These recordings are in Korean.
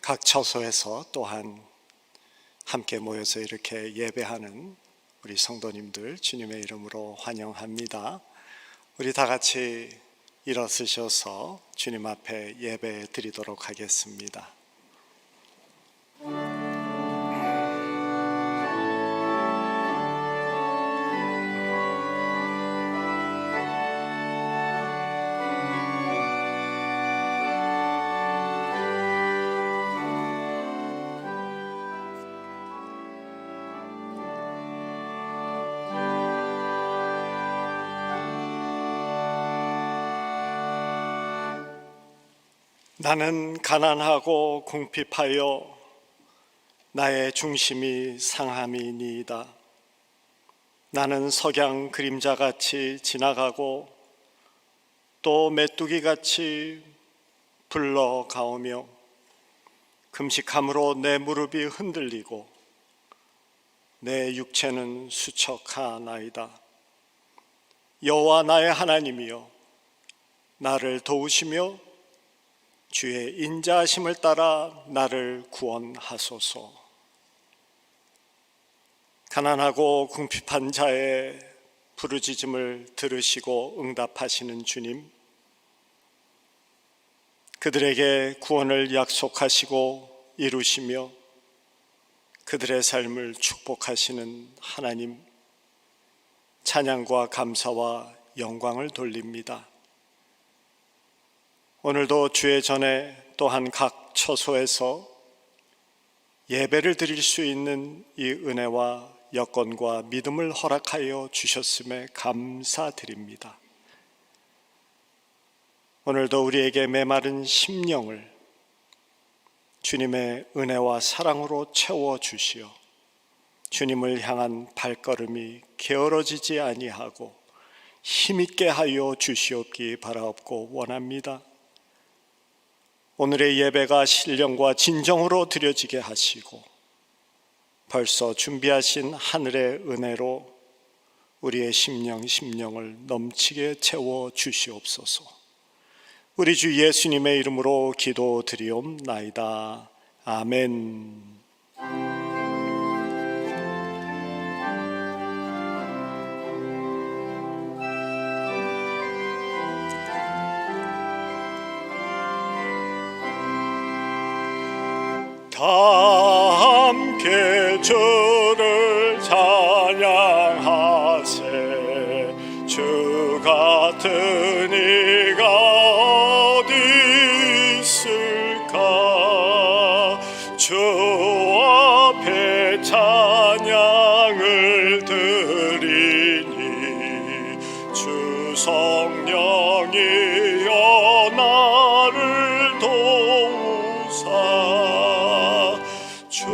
각 처소에서 또한 함께 모여서 이렇게 예배하는 우리 성도님들 주님의 이름으로 환영합니다. 우리 다 같이 일어서셔서 주님 앞에 예배 드리도록 하겠습니다. 나는 가난하고 궁핍하여 나의 중심이 상함이니이다. 나는 석양 그림자같이 지나가고 또 메뚜기같이 불러가오며 금식함으로 내 무릎이 흔들리고 내 육체는 수척하나이다. 여호와 나의 하나님이여, 나를 도우시며 주의 인자하심을 따라 나를 구원하소서. 가난하고 궁핍한 자의 부르짖음을 들으시고 응답하시는 주님, 그들에게 구원을 약속하시고 이루시며 그들의 삶을 축복하시는 하나님, 찬양과 감사와 영광을 돌립니다. 오늘도 주의 전에 또한 각 처소에서 예배를 드릴 수 있는 이 은혜와 여건과 믿음을 허락하여 주셨음에 감사드립니다. 오늘도 우리에게 메마른 심령을 주님의 은혜와 사랑으로 채워주시어 주님을 향한 발걸음이 게으러지지 아니하고 힘있게 하여 주시옵기 바라옵고 원합니다. 오늘의 예배가 신령과 진정으로 드려지게 하시고 벌써 준비하신 하늘의 은혜로 우리의 심령을 넘치게 채워 주시옵소서. 우리 주 예수님의 이름으로 기도드리옵나이다. 아멘. 다 함께 주를 찬양하세. 주 같은 이가 어디 있을까. 주 앞에 찬양을 드리니 주 성령이여 나를 도우사. 주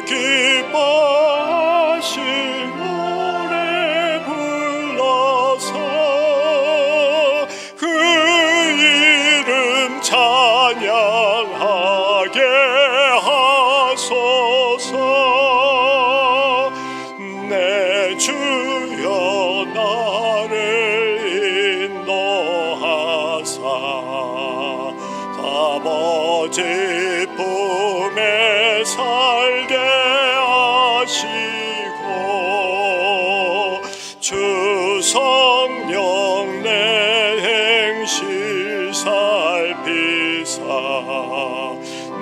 기뻐하실 노래 불러서 그 이름 찬양하게 하소서. 내 주여 나를 인도하사 아버지 품에 살게 하시고 주 성령 내 행실 살피사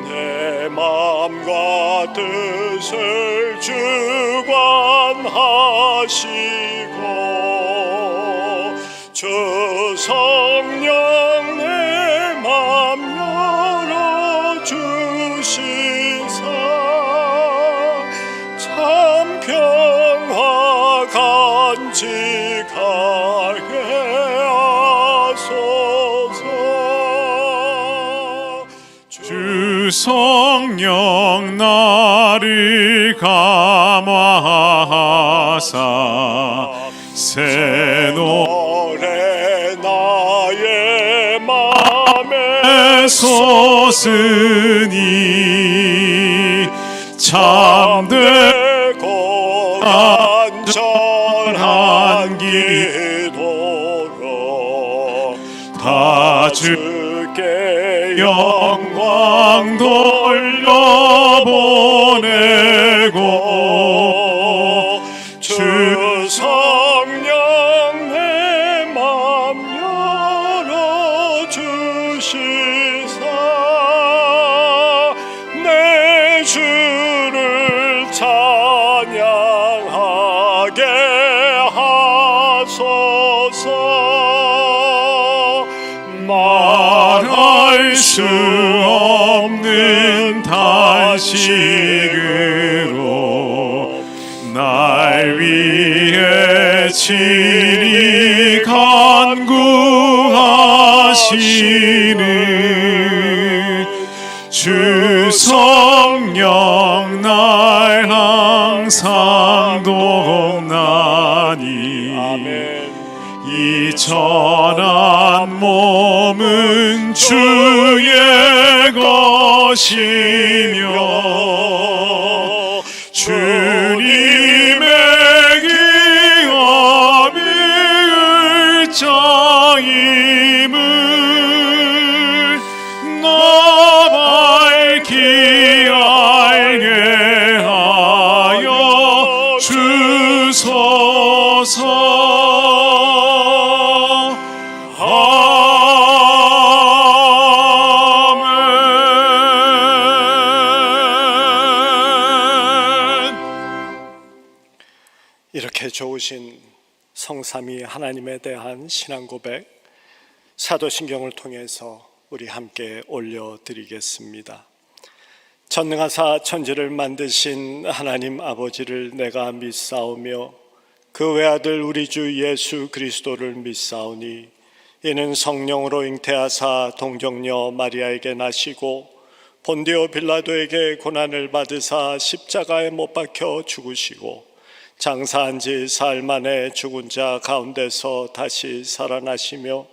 내 마음과 뜻을 주관하시고 주 성령 내 마음 주시사 참 평화 간직하게 하소서. 주 성령 나를 감화하사 새 노래 나의 맘에 솟으니 참되고 안전한 기도로 다 주께 영광 영광 돌려보내고 주 성령 내 맘 열어주시사 내 주를 찬양하게 하소서. 말할 수 없는 탄식으로 날 위해 친히 간구하시는 주 성령 날 항상 돕나니 아멘. 이 천한 몸은 주의 것이며 주님의 기업이 일자임을 나 밝히 알게 하여 주소서. 이렇게 좋으신 성삼위 하나님에 대한 신앙 고백, 사도신경을 통해서 우리 함께 올려드리겠습니다. 전능하사 천지를 만드신 하나님 아버지를 내가 믿사오며 그 외아들 우리 주 예수 그리스도를 믿사오니 이는 성령으로 잉태하사 동정녀 마리아에게 나시고 본디오 빌라도에게 고난을 받으사 십자가에 못 박혀 죽으시고 장사한 지 사흘 만에 죽은 자 가운데서 다시 살아나시며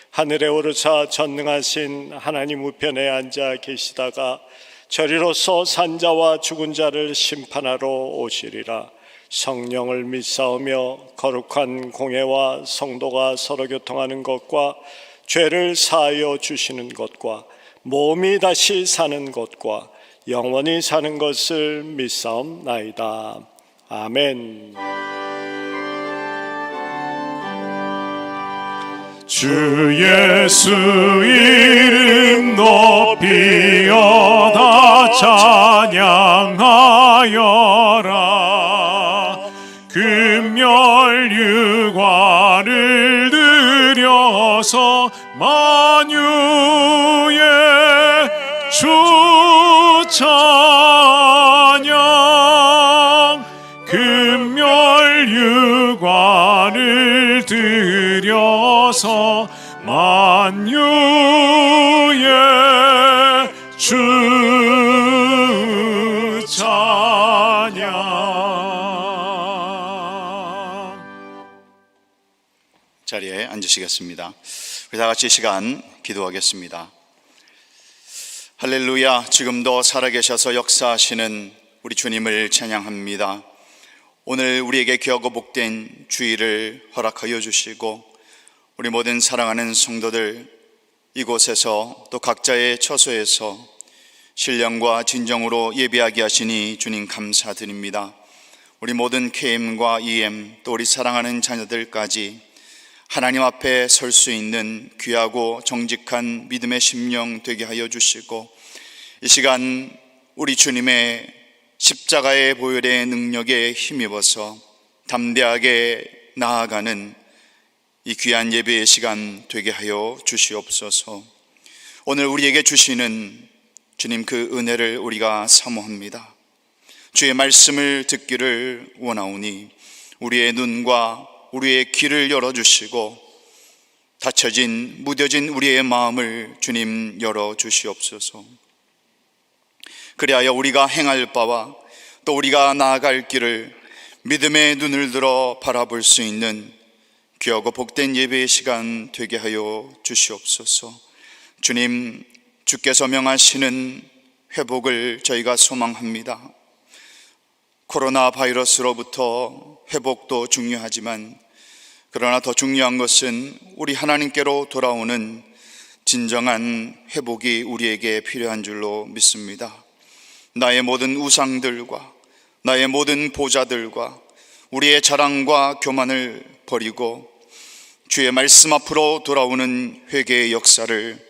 하늘에 오르사 전능하신 하나님 우편에 앉아 계시다가 저리로서 산자와 죽은 자를 심판하러 오시리라. 성령을 믿사오며 거룩한 공회와 성도가 서로 교통하는 것과 죄를 사하여 주시는 것과 몸이 다시 사는 것과 영원히 사는 것을 믿사옵나이다. 아멘. 주 예수 이름 높이어 다 찬양하여라. 금열 유과를 드려서 만유의 주 찬양. 금열 유과를 드려서 만유의 주 찬양. 자리에 앉으시겠습니다. 우리 다 같이 이 시간 기도하겠습니다. 할렐루야. 지금도 살아계셔서 역사하시는 우리 주님을 찬양합니다. 오늘 우리에게 귀하고 복된 주일을 허락하여 주시고 우리 모든 사랑하는 성도들 이곳에서 또 각자의 처소에서 신령과 진정으로 예배하게 하시니 주님 감사드립니다. 우리 모든 KM과 EM 또 우리 사랑하는 자녀들까지 하나님 앞에 설 수 있는 귀하고 정직한 믿음의 심령 되게 하여 주시고 이 시간 우리 주님의 십자가의 보혈의 능력에 힘입어서 담대하게 나아가는 이 귀한 예배의 시간 되게 하여 주시옵소서. 오늘 우리에게 주시는 주님 그 은혜를 우리가 사모합니다. 주의 말씀을 듣기를 원하오니 우리의 눈과 우리의 귀를 열어주시고 닫혀진 무뎌진 우리의 마음을 주님 열어주시옵소서. 그리하여 우리가 행할 바와 또 우리가 나아갈 길을 믿음의 눈을 들어 바라볼 수 있는 귀하고 복된 예배의 시간 되게 하여 주시옵소서. 주님, 주께서 명하시는 회복을 저희가 소망합니다. 코로나 바이러스로부터 회복도 중요하지만 그러나 더 중요한 것은 우리 하나님께로 돌아오는 진정한 회복이 우리에게 필요한 줄로 믿습니다. 나의 모든 우상들과 나의 모든 보좌들과 우리의 자랑과 교만을 버리고 주의 말씀 앞으로 돌아오는 회개의 역사를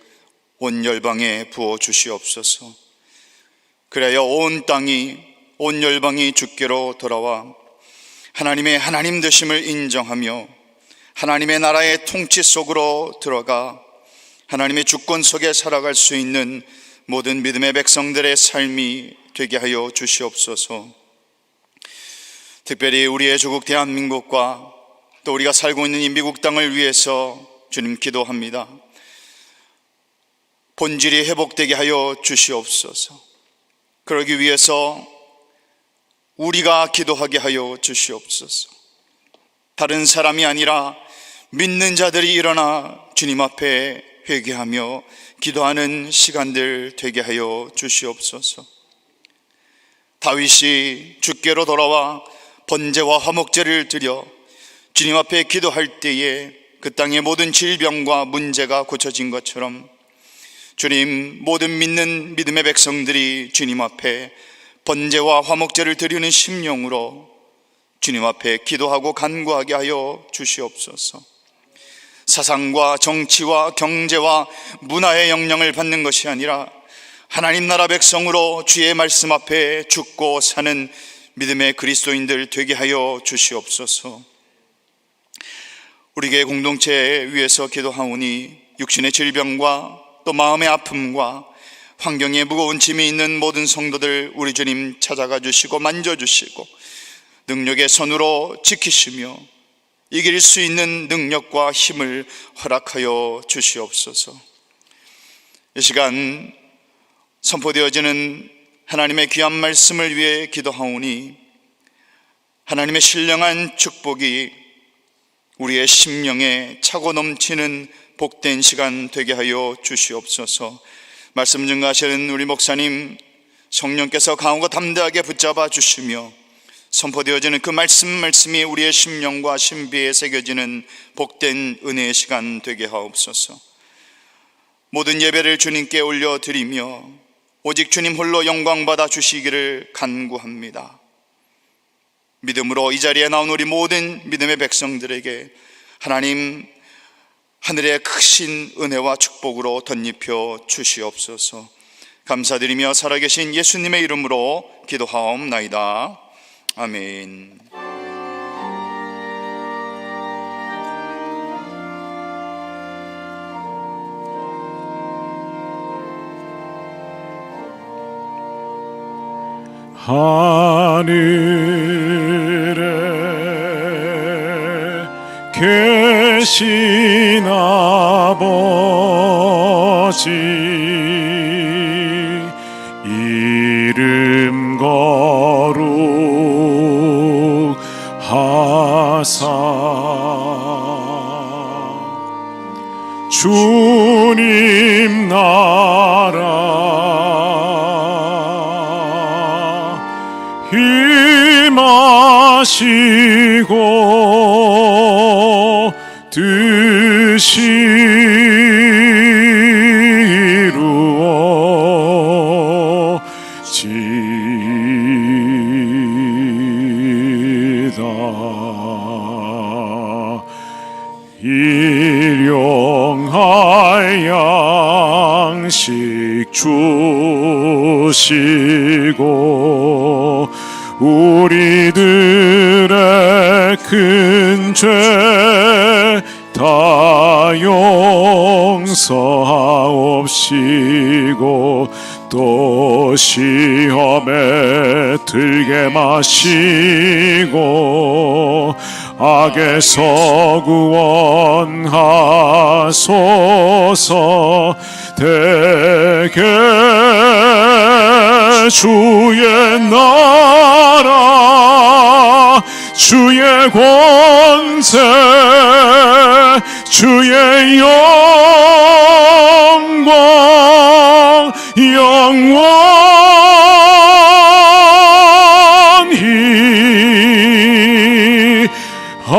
온 열방에 부어 주시옵소서. 그래야 온 땅이, 온 열방이 주께로 돌아와 하나님의 하나님 되심을 인정하며 하나님의 나라의 통치 속으로 들어가 하나님의 주권 속에 살아갈 수 있는 모든 믿음의 백성들의 삶이 되게 하여 주시옵소서. 특별히 우리의 조국 대한민국과 또 우리가 살고 있는 이 미국 땅을 위해서 주님 기도합니다. 본질이 회복되게 하여 주시옵소서. 그러기 위해서 우리가 기도하게 하여 주시옵소서. 다른 사람이 아니라 믿는 자들이 일어나 주님 앞에 회개하며 기도하는 시간들 되게 하여 주시옵소서. 다윗이 주께로 돌아와 번제와 화목제를 드려 주님 앞에 기도할 때에 그 땅의 모든 질병과 문제가 고쳐진 것처럼 주님, 모든 믿는 믿음의 백성들이 주님 앞에 번제와 화목제를 드리는 심령으로 주님 앞에 기도하고 간구하게 하여 주시옵소서. 사상과 정치와 경제와 문화의 영향을 받는 것이 아니라 하나님 나라 백성으로 주의 말씀 앞에 죽고 사는 믿음의 그리스도인들 되게 하여 주시옵소서. 우리 교회 공동체 위해서 기도하오니 육신의 질병과 또 마음의 아픔과 환경에 무거운 짐이 있는 모든 성도들 우리 주님 찾아가 주시고 만져주시고 능력의 손으로 지키시며 이길 수 있는 능력과 힘을 허락하여 주시옵소서. 이 시간 선포되어지는 하나님의 귀한 말씀을 위해 기도하오니 하나님의 신령한 축복이 우리의 심령에 차고 넘치는 복된 시간 되게 하여 주시옵소서. 말씀 증거하시는 우리 목사님 성령께서 강하고 담대하게 붙잡아 주시며 선포되어지는 그 말씀이 우리의 심령과 신비에 새겨지는 복된 은혜의 시간 되게 하옵소서. 모든 예배를 주님께 올려드리며 오직 주님 홀로 영광받아 주시기를 간구합니다. 믿음으로 이 자리에 나온 우리 모든 믿음의 백성들에게 하나님 하늘의 크신 은혜와 축복으로 덧입혀 주시옵소서. 감사드리며 살아계신 예수님의 이름으로 기도하옵나이다. 아멘. 하늘에 계신 아버지 이름 거룩하사 주님 나라 임하시고 뜻이 이루어지다. 일용할 양식 주시고 우리들의 큰 죄 다 용서하옵시고 또 시험에 들게 마시고 악에서 구원하소서. 대개 주의 나라 주의 권세 주의 영광 영원히 아멘.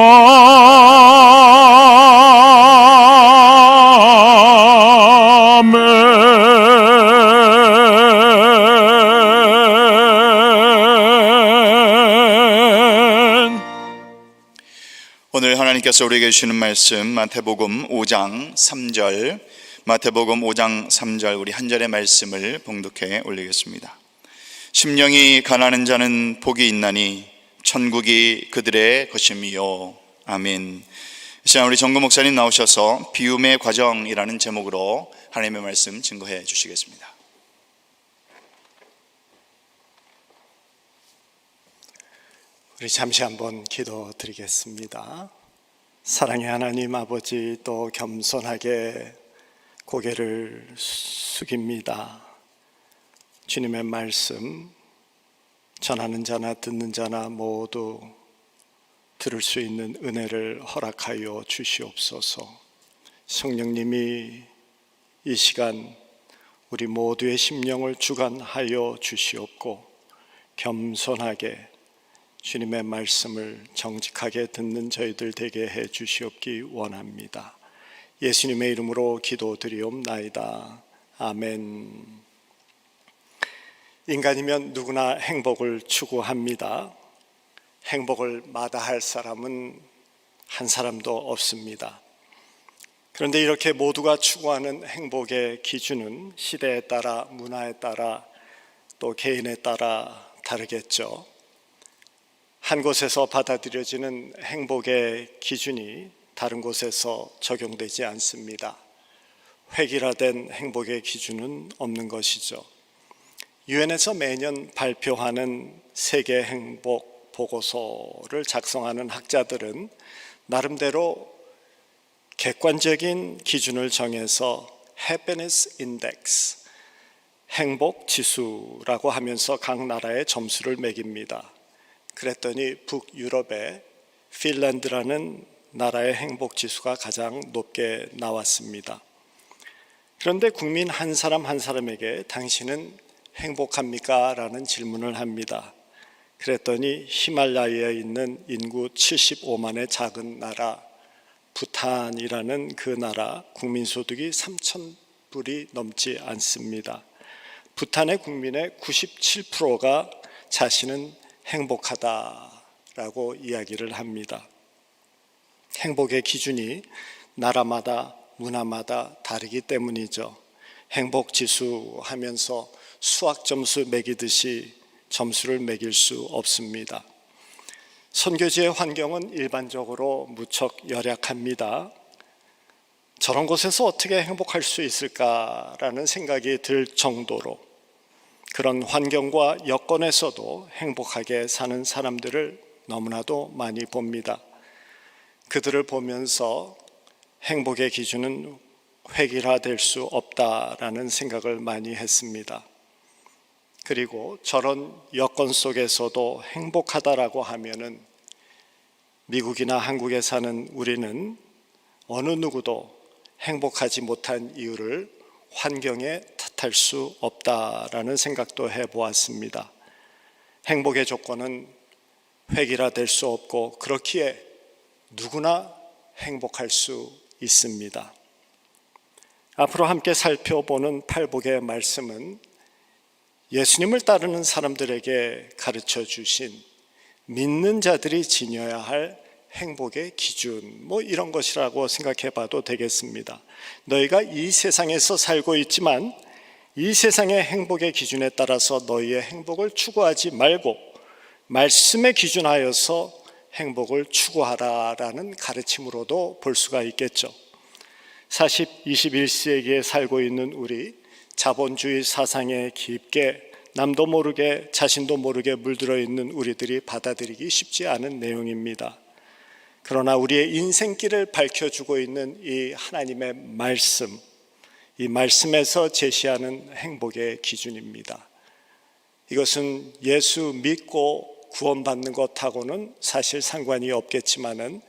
하나님께서 우리에게 주시는 말씀 마태복음 5장 3절, 마태복음 5장 3절 우리 한 절의 말씀을 봉독해 올리겠습니다. 심령이 가난한 자는 복이 있나니 천국이 그들의 것임이요. 아멘. 이 시간 우리 정구 목사님 나오셔서 비움의 과정이라는 제목으로 하나님의 말씀 증거해 주시겠습니다. 우리 잠시 한번 기도드리겠습니다. 사랑의 하나님 아버지, 또 겸손하게 고개를 숙입니다. 주님의 말씀 전하는 자나 듣는 자나 모두 들을 수 있는 은혜를 허락하여 주시옵소서. 성령님이 이 시간 우리 모두의 심령을 주관하여 주시옵고, 겸손하게 주님의 말씀을 정직하게 듣는 저희들 되게 해 주시옵기 원합니다. 예수님의 이름으로 기도드리옵나이다. 아멘. 인간이면 누구나 행복을 추구합니다. 행복을 마다할 사람은 한 사람도 없습니다. 그런데 이렇게 모두가 추구하는 행복의 기준은 시대에 따라, 문화에 따라, 또 개인에 따라 다르겠죠. 한 곳에서 받아들여지는 행복의 기준이 다른 곳에서 적용되지 않습니다. 획일화된 행복의 기준은 없는 것이죠. 유엔에서 매년 발표하는 세계 행복 보고서를 작성하는 학자들은 나름대로 객관적인 기준을 정해서 Happiness Index, 행복 지수라고 하면서 각 나라의 점수를 매깁니다. 그랬더니 북유럽의 핀란드라는 나라의 행복 지수가 가장 높게 나왔습니다. 그런데 국민 한 사람 한 사람에게 당신은 행복합니까? 라는 질문을 합니다. 그랬더니 히말라야에 있는 인구 75만의 작은 나라 부탄이라는 그 나라 국민소득이 3,000불이 넘지 않습니다. 부탄의 국민의 97%가 자신은 행복하다라고 이야기를 합니다. 행복의 기준이 나라마다 문화마다 다르기 때문이죠. 행복 지수 하면서 수학 점수 매기듯이 점수를 매길 수 없습니다. 선교지의 환경은 일반적으로 무척 열악합니다. 저런 곳에서 어떻게 행복할 수 있을까라는 생각이 들 정도로 그런 환경과 여건에서도 행복하게 사는 사람들을 너무나도 많이 봅니다. 그들을 보면서 행복의 기준은 획일화될 수 없다라는 생각을 많이 했습니다. 그리고 저런 여건 속에서도 행복하다라고 하면은 미국이나 한국에 사는 우리는 어느 누구도 행복하지 못한 이유를 환경에 탓할 수 없다라는 생각도 해보았습니다. 행복의 조건은 획일화될 수 없고 그렇기에 누구나 행복할 수 있습니다. 앞으로 함께 살펴보는 팔복의 말씀은 예수님을 따르는 사람들에게 가르쳐 주신 믿는 자들이 지녀야 할 행복의 기준, 이런 것이라고 생각해 봐도 되겠습니다. 너희가 이 세상에서 살고 있지만 이 세상의 행복의 기준에 따라서 너희의 행복을 추구하지 말고 말씀에 기준하여서 행복을 추구하라라는 가르침으로도 볼 수가 있겠죠. 21세기에 살고 있는 우리, 자본주의 사상에 깊게 남도 모르게 자신도 모르게 물들어 있는 우리들이 받아들이기 쉽지 않은 내용입니다. 그러나 우리의 인생길을 밝혀주고 있는 이 하나님의 말씀, 이 말씀에서 제시하는 행복의 기준입니다. 이것은 예수 믿고 구원받는 것하고는 사실 상관이 없겠지만은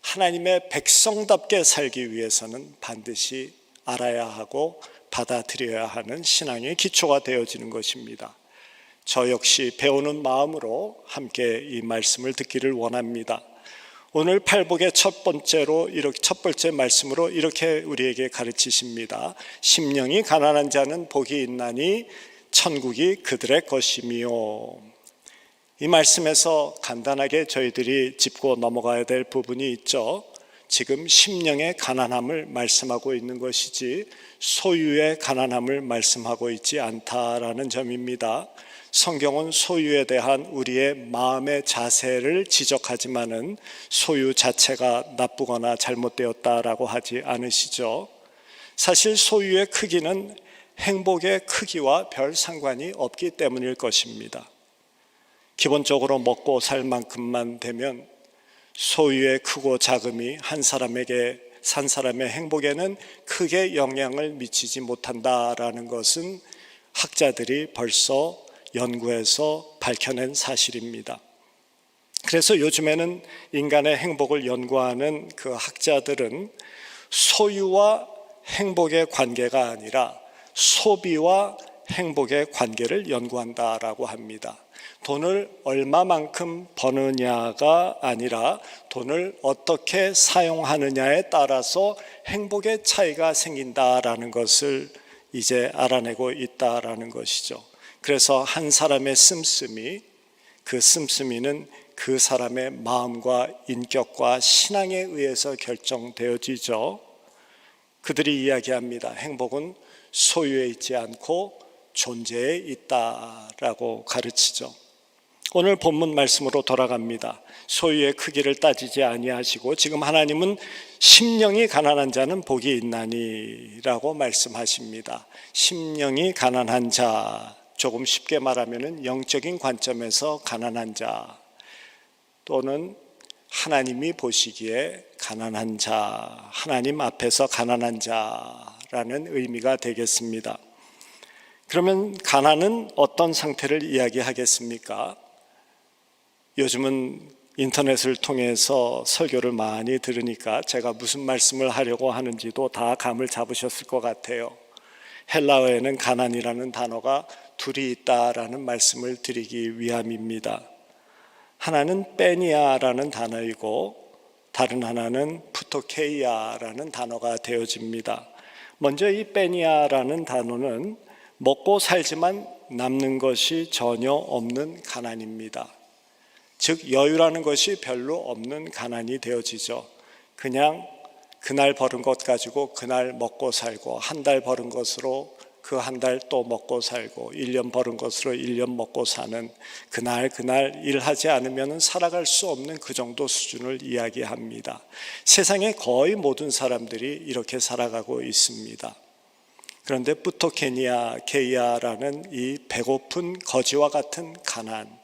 하나님의 백성답게 살기 위해서는 반드시 알아야 하고 받아들여야 하는 신앙의 기초가 되어지는 것입니다. 저 역시 배우는 마음으로 함께 이 말씀을 듣기를 원합니다. 오늘 팔복의 첫 번째 말씀으로 이렇게 우리에게 가르치십니다. 심령이 가난한 자는 복이 있나니 천국이 그들의 것이며. 이 말씀에서 간단하게 저희들이 짚고 넘어가야 될 부분이 있죠. 지금 심령의 가난함을 말씀하고 있는 것이지 소유의 가난함을 말씀하고 있지 않다라는 점입니다. 성경은 소유에 대한 우리의 마음의 자세를 지적하지만은 소유 자체가 나쁘거나 잘못되었다라고 하지 않으시죠. 사실 소유의 크기는 행복의 크기와 별 상관이 없기 때문일 것입니다. 기본적으로 먹고 살 만큼만 되면 소유의 크고 작음이 한 사람의 행복에는 크게 영향을 미치지 못한다라는 것은 학자들이 벌써 연구해서 밝혀낸 사실입니다. 그래서 요즘에는 인간의 행복을 연구하는 그 학자들은 소유와 행복의 관계가 아니라 소비와 행복의 관계를 연구한다라고 합니다. 돈을 얼마만큼 버느냐가 아니라 돈을 어떻게 사용하느냐에 따라서 행복의 차이가 생긴다라는 것을 이제 알아내고 있다라는 것이죠. 그래서 한 사람의 씀씀이, 그 씀씀이는 그 사람의 마음과 인격과 신앙에 의해서 결정되어지죠. 그들이 이야기합니다. 행복은 소유에 있지 않고 존재에 있다라고 가르치죠. 오늘 본문 말씀으로 돌아갑니다. 소유의 크기를 따지지 아니하시고 지금 하나님은 심령이 가난한 자는 복이 있나니라고 말씀하십니다. 심령이 가난한 자, 조금 쉽게 말하면 영적인 관점에서 가난한 자, 또는 하나님이 보시기에 가난한 자, 하나님 앞에서 가난한 자라는 의미가 되겠습니다. 그러면 가난은 어떤 상태를 이야기하겠습니까? 요즘은 인터넷을 통해서 설교를 많이 들으니까 제가 무슨 말씀을 하려고 하는지도 다 감을 잡으셨을 것 같아요. 헬라어에는 가난이라는 단어가 둘이 있다라는 말씀을 드리기 위함입니다. 하나는 빼니아라는 단어이고 다른 하나는 푸토케이아라는 단어가 되어집니다. 먼저 이 빼니아라는 단어는 먹고 살지만 남는 것이 전혀 없는 가난입니다. 즉 여유라는 것이 별로 없는 가난이 되어지죠. 그냥 그날 벌은 것 가지고 그날 먹고 살고, 한 달 벌은 것으로 그 한 달 또 먹고 살고, 1년 벌은 것으로 1년 먹고 사는, 그날 일하지 않으면 살아갈 수 없는 그 정도 수준을 이야기합니다. 세상의 거의 모든 사람들이 이렇게 살아가고 있습니다. 그런데 푸토케이아라는 이 배고픈 거지와 같은 가난,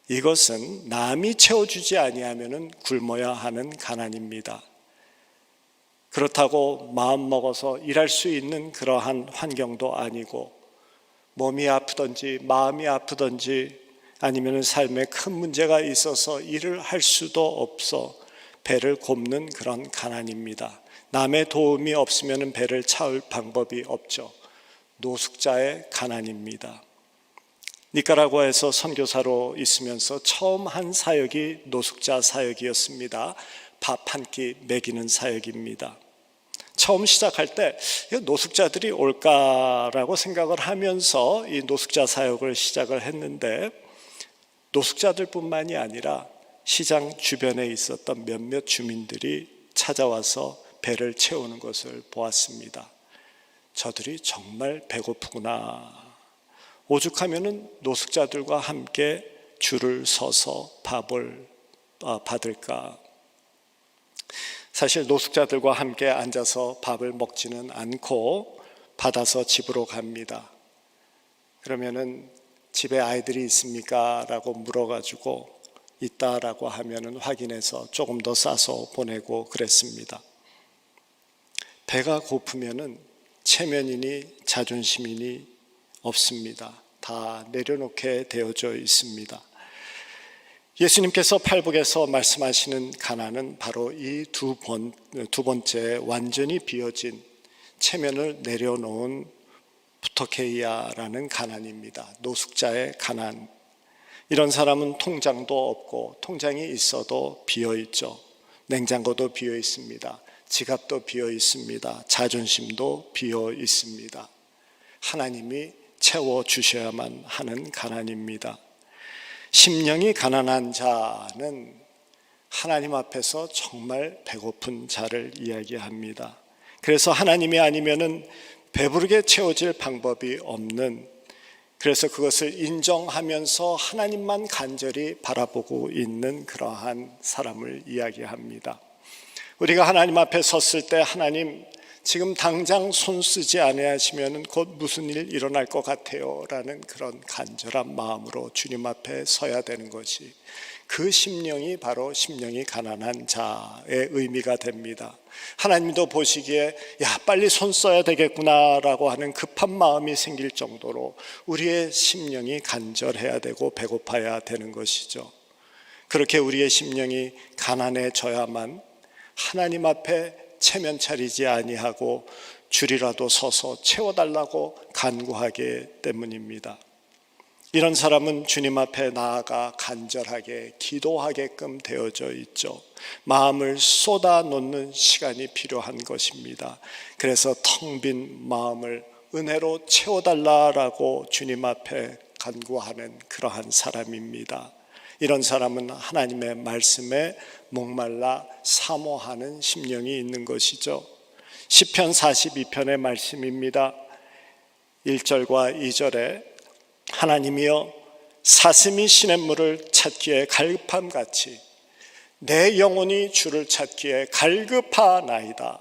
이것은 남이 채워주지 아니하면 굶어야 하는 가난입니다. 그렇다고 마음먹어서 일할 수 있는 그러한 환경도 아니고, 몸이 아프든지 마음이 아프든지 아니면 삶에 큰 문제가 있어서 일을 할 수도 없어 배를 곱는 그런 가난입니다. 남의 도움이 없으면 배를 채울 방법이 없죠. 노숙자의 가난입니다. 니카라과에서 선교사로 있으면서 처음 한 사역이 노숙자 사역이었습니다. 밥 한 끼 먹이는 사역입니다. 처음 시작할 때 노숙자들이 올까라고 생각을 하면서 이 노숙자 사역을 시작을 했는데, 노숙자들뿐만이 아니라 시장 주변에 있었던 몇몇 주민들이 찾아와서 배를 채우는 것을 보았습니다. 저들이 정말 배고프구나. 오죽하면은 노숙자들과 함께 줄을 서서 밥을 받을까. 사실 노숙자들과 함께 앉아서 밥을 먹지는 않고 받아서 집으로 갑니다. 그러면은 집에 아이들이 있습니까? 라고 물어가지고 있다라고 하면은 확인해서 조금 더 싸서 보내고 그랬습니다. 배가 고프면은 체면이니 자존심이니 없습니다. 다 내려놓게 되어져 있습니다. 예수님께서 팔복에서 말씀하시는 가난은 바로 이 두 번째 완전히 비어진 체면을 내려놓은 푸토케이아라는 가난입니다. 노숙자의 가난. 이런 사람은 통장도 없고, 통장이 있어도 비어 있죠. 냉장고도 비어 있습니다. 지갑도 비어 있습니다. 자존심도 비어 있습니다. 하나님이 채워주셔야만 하는 가난입니다. 심령이 가난한 자는 하나님 앞에서 정말 배고픈 자를 이야기합니다. 그래서 하나님이 아니면은 배부르게 채워질 방법이 없는, 그래서 그것을 인정하면서 하나님만 간절히 바라보고 있는 그러한 사람을 이야기합니다. 우리가 하나님 앞에 섰을 때 하나님 지금 당장 손 쓰지 아니하시면 곧 무슨 일 일어날 것 같아요 라는 그런 간절한 마음으로 주님 앞에 서야 되는 것이, 그 심령이 바로 심령이 가난한 자의 의미가 됩니다. 하나님도 보시기에 야 빨리 손 써야 되겠구나 라고 하는 급한 마음이 생길 정도로 우리의 심령이 간절해야 되고 배고파야 되는 것이죠. 그렇게 우리의 심령이 가난해져야만 하나님 앞에 체면 차리지 아니하고 줄이라도 서서 채워달라고 간구하기 때문입니다. 이런 사람은 주님 앞에 나아가 간절하게 기도하게끔 되어져 있죠. 마음을 쏟아놓는 시간이 필요한 것입니다. 그래서 텅 빈 마음을 은혜로 채워달라고 주님 앞에 간구하는 그러한 사람입니다. 이런 사람은 하나님의 말씀에 목말라 사모하는 심령이 있는 것이죠. 시편 42편의 말씀입니다. 1절과 2절에 하나님이여 사슴이 시냇물을 찾기에 갈급함같이 내 영혼이 주를 찾기에 갈급하나이다.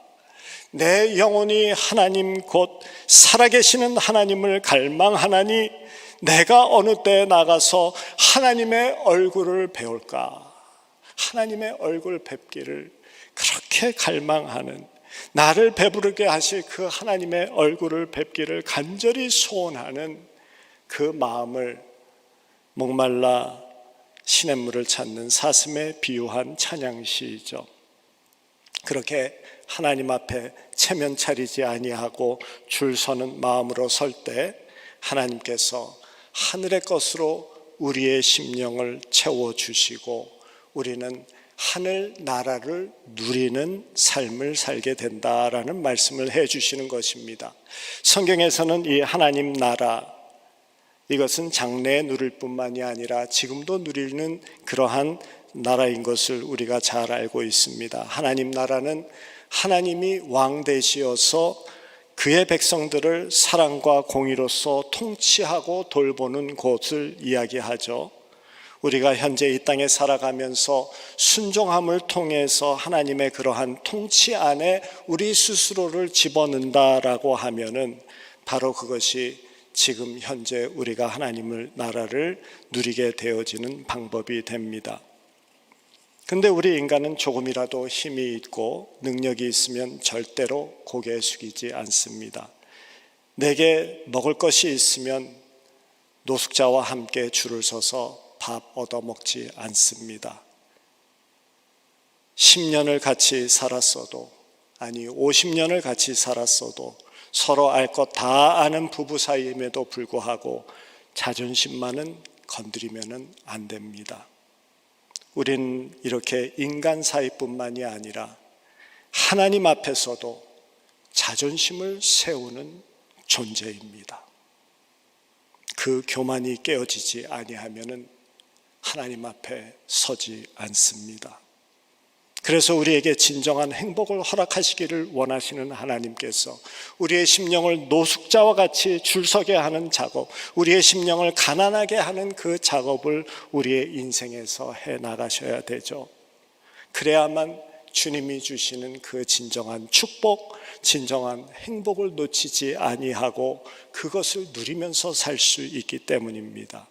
내 영혼이 하나님 곧 살아계시는 하나님을 갈망하나니 내가 어느 때에 나가서 하나님의 얼굴을 배울까. 하나님의 얼굴 뵙기를 그렇게 갈망하는, 나를 배부르게 하실 그 하나님의 얼굴을 뵙기를 간절히 소원하는 그 마음을 목말라 시냇물을 찾는 사슴에 비유한 찬양시이죠. 그렇게 하나님 앞에 체면 차리지 아니하고 줄 서는 마음으로 설 때 하나님께서 하늘의 것으로 우리의 심령을 채워주시고 우리는 하늘 나라를 누리는 삶을 살게 된다라는 말씀을 해주시는 것입니다. 성경에서는 이 하나님 나라, 이것은 장래에 누릴 뿐만이 아니라 지금도 누리는 그러한 나라인 것을 우리가 잘 알고 있습니다. 하나님 나라는 하나님이 왕 되시어서 그의 백성들을 사랑과 공의로서 통치하고 돌보는 곳을 이야기하죠. 우리가 현재 이 땅에 살아가면서 순종함을 통해서 하나님의 그러한 통치 안에 우리 스스로를 집어넣는다라고 하면은 바로 그것이 지금 현재 우리가 하나님의 나라를 누리게 되어지는 방법이 됩니다. 근데 우리 인간은 조금이라도 힘이 있고 능력이 있으면 절대로 고개 숙이지 않습니다. 내게 먹을 것이 있으면 노숙자와 함께 줄을 서서 밥 얻어먹지 않습니다. 10년을 같이 살았어도, 아니 50년을 같이 살았어도 서로 알 것 다 아는 부부 사이임에도 불구하고 자존심만은 건드리면 안 됩니다. 우린 이렇게 인간 사이뿐만이 아니라 하나님 앞에서도 자존심을 세우는 존재입니다. 그 교만이 깨어지지 아니하면은 하나님 앞에 서지 않습니다. 그래서 우리에게 진정한 행복을 허락하시기를 원하시는 하나님께서 우리의 심령을 노숙자와 같이 줄서게 하는 작업, 우리의 심령을 가난하게 하는 그 작업을 우리의 인생에서 해 나가셔야 되죠. 그래야만 주님이 주시는 그 진정한 축복, 진정한 행복을 놓치지 아니하고 그것을 누리면서 살 수 있기 때문입니다.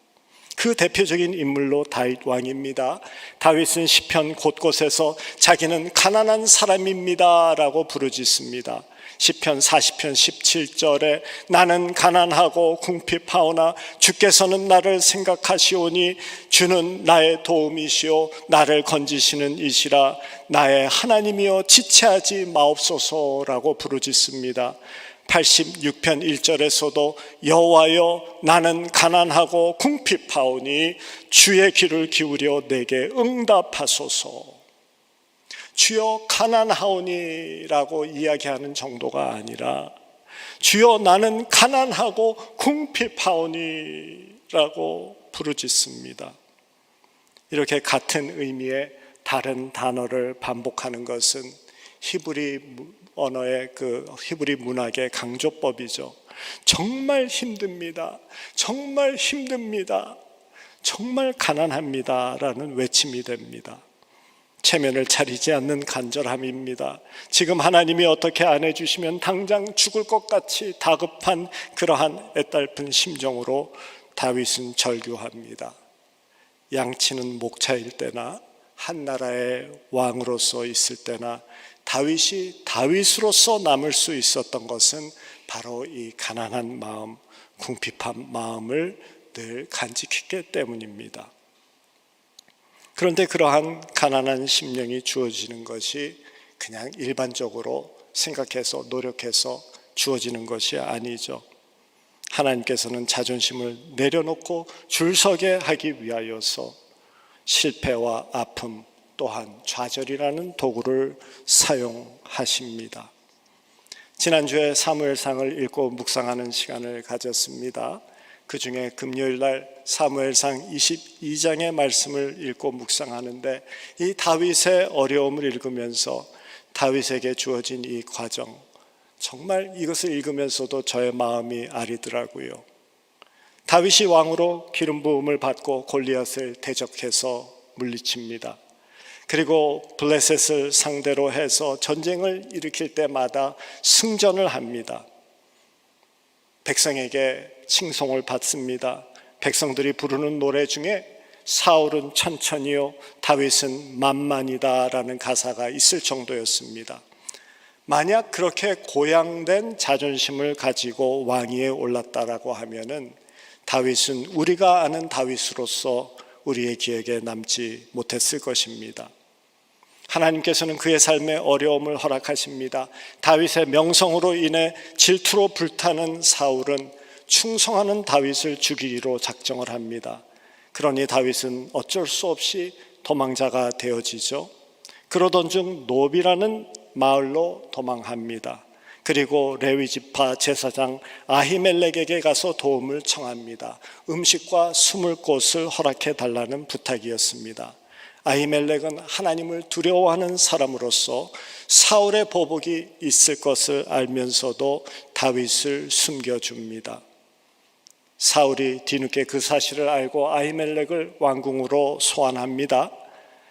그 대표적인 인물로 다윗 왕입니다. 다윗은 시편 곳곳에서 자기는 가난한 사람입니다 라고 부르짖습니다. 시편 40편 17절에 나는 가난하고 궁핍하오나 주께서는 나를 생각하시오니 주는 나의 도움이시오 나를 건지시는 이시라 나의 하나님이여 지체하지 마옵소서라고 부르짖습니다. 86편 1절에서도 여호와여 나는 가난하고 궁핍하오니 주의 귀를 기울여 내게 응답하소서. 주여 가난하오니라고 이야기하는 정도가 아니라 주여 나는 가난하고 궁핍하오니라고 부르짖습니다. 이렇게 같은 의미의 다른 단어를 반복하는 것은 히브리 언어의 히브리 문학의 강조법이죠. 정말 힘듭니다. 정말 힘듭니다. 정말 가난합니다라는 외침이 됩니다. 체면을 차리지 않는 간절함입니다. 지금 하나님이 어떻게 안 해주시면 당장 죽을 것 같이 다급한 그러한 애달픈 심정으로 다윗은 절규합니다. 양치는 목차일 때나 한 나라의 왕으로서 있을 때나 다윗이 다윗으로서 남을 수 있었던 것은 바로 이 가난한 마음, 궁핍한 마음을 늘 간직했기 때문입니다. 그런데 그러한 가난한 심령이 주어지는 것이 그냥 일반적으로 생각해서 노력해서 주어지는 것이 아니죠. 하나님께서는 자존심을 내려놓고 줄 서게 하기 위하여서 실패와 아픔 또한 좌절이라는 도구를 사용하십니다. 지난주에 사무엘상을 읽고 묵상하는 시간을 가졌습니다. 그 중에 금요일 날 사무엘상 22장의 말씀을 읽고 묵상하는데 이 다윗의 어려움을 읽으면서 다윗에게 주어진 이 과정, 정말 이것을 읽으면서도 저의 마음이 아리더라고요. 다윗이 왕으로 기름 부음을 받고 골리앗을 대적해서 물리칩니다. 그리고 블레셋을 상대로 해서 전쟁을 일으킬 때마다 승전을 합니다. 백성에게 칭송을 받습니다. 백성들이 부르는 노래 중에 사울은 천천히요 다윗은 만만이다라는 가사가 있을 정도였습니다. 만약 그렇게 고양된 자존심을 가지고 왕위에 올랐다라고 하면은 다윗은 우리가 아는 다윗으로서 우리의 기억에 남지 못했을 것입니다. 하나님께서는 그의 삶에 어려움을 허락하십니다. 다윗의 명성으로 인해 질투로 불타는 사울은 충성하는 다윗을 죽이기로 작정을 합니다. 그러니 다윗은 어쩔 수 없이 도망자가 되어지죠. 그러던 중 노비라는 마을로 도망합니다. 그리고 레위 지파 제사장 아히멜렉에게 가서 도움을 청합니다. 음식과 숨을 곳을 허락해 달라는 부탁이었습니다. 아히멜렉은 하나님을 두려워하는 사람으로서 사울의 보복이 있을 것을 알면서도 다윗을 숨겨줍니다. 사울이 뒤늦게 그 사실을 알고 아히멜렉을 왕궁으로 소환합니다.